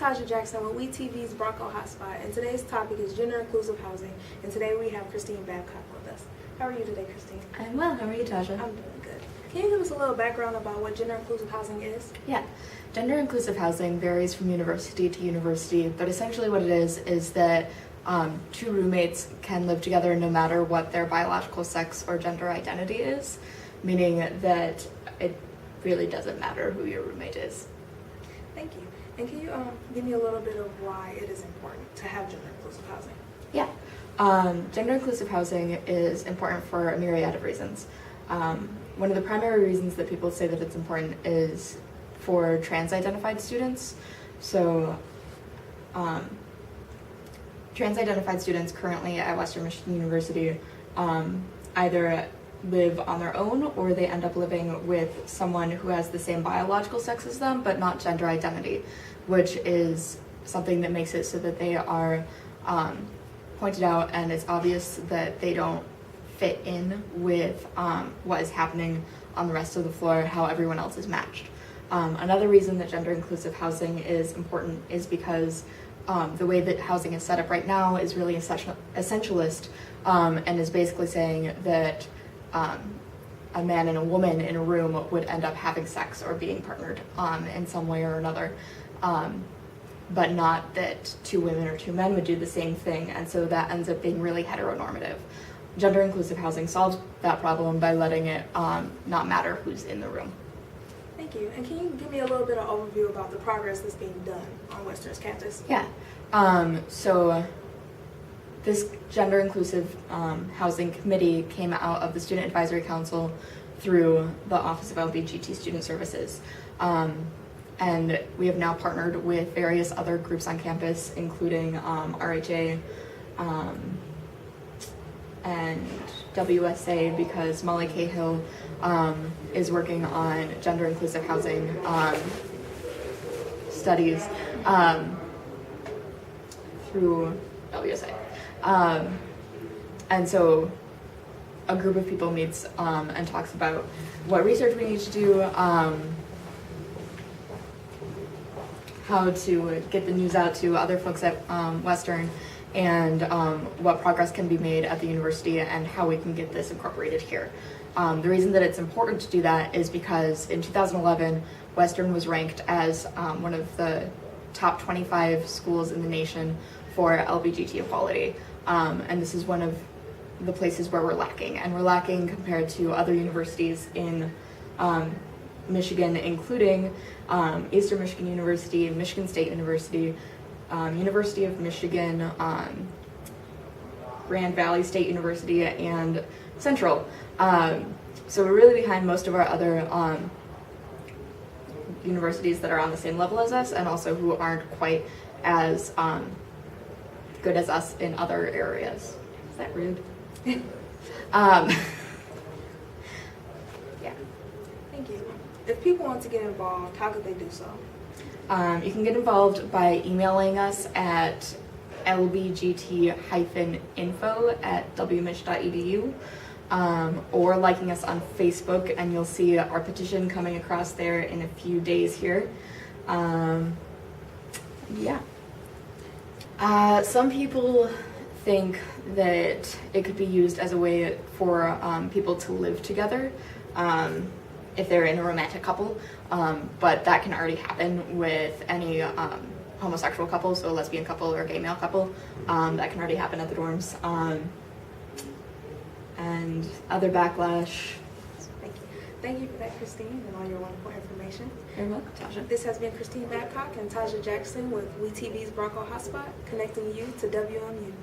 Tasha Jackson with WeTV's Bronco Hotspot, and today's topic is gender-inclusive housing, and today we have Christine Babcock with us. How are you today, Christine? I'm well. How are you, Tasha? I'm doing good. Can you give us a little background about what gender-inclusive housing is? Yeah. Gender-inclusive housing varies from university to university, but essentially what it is that two roommates can live together no matter what their biological sex or gender identity is, meaning that it really doesn't matter who your roommate is. Thank you. And can you give me a little bit of why it is important to have gender-inclusive housing? Yeah. Gender-inclusive housing is important for a myriad of reasons. One of the primary reasons that people say that it's important is for trans-identified students. So, trans-identified students currently at Western Michigan University either live on their own or they end up living with someone who has the same biological sex as them but not gender identity, which is something that makes it so that they are pointed out and it's obvious that they don't fit in with what is happening on the rest of the floor, how everyone else is matched. Another reason that gender-inclusive housing is important is because the way that housing is set up right now is really essentialist and is basically saying that a man and a woman in a room would end up having sex or being partnered in some way or another, but not that two women or two men would do the same thing, and so that ends up being really heteronormative. Gender-inclusive housing solves that problem by letting it not matter who's in the room. Thank you. And can you give me a little bit of overview about the progress that's being done on Western's campus? Yeah. So this gender-inclusive housing committee came out of the Student Advisory Council through the Office of LBGT Student Services. And we have now partnered with various other groups on campus, including RHA and WSA, because Molly Cahill is working on gender-inclusive housing studies through WSA. And so a group of people meets and talks about what research we need to do, how to get the news out to other folks at Western, and what progress can be made at the university and how we can get this incorporated here. The reason that it's important to do that is because in 2011, Western was ranked as one of the top 25 schools in the nation for LBGT equality. And this is one of the places where we're lacking, and we're lacking compared to other universities in Michigan, including Eastern Michigan University, Michigan State University, University of Michigan, Grand Valley State University, and Central. So we're really behind most of our other universities that are on the same level as us, and also who aren't quite as good as us in other areas. Is that rude? Yeah. Thank you. If people want to get involved, how could they do so? You can get involved by emailing us at lbgt-info@wmich.edu, or liking us on Facebook, and you'll see our petition coming across there in a few days here. Yeah. Some people think that it could be used as a way for people to live together if they're in a romantic couple, but that can already happen with any homosexual couple, so a lesbian couple or a gay male couple. That can already happen at the dorms. And other backlash. Thank you. Thank you for that, Christine, and all your wonderful information. You're welcome, Tasha. This has been Christine Babcock and Tasha Jackson with WeTV's Bronco Hotspot, connecting you to WMU.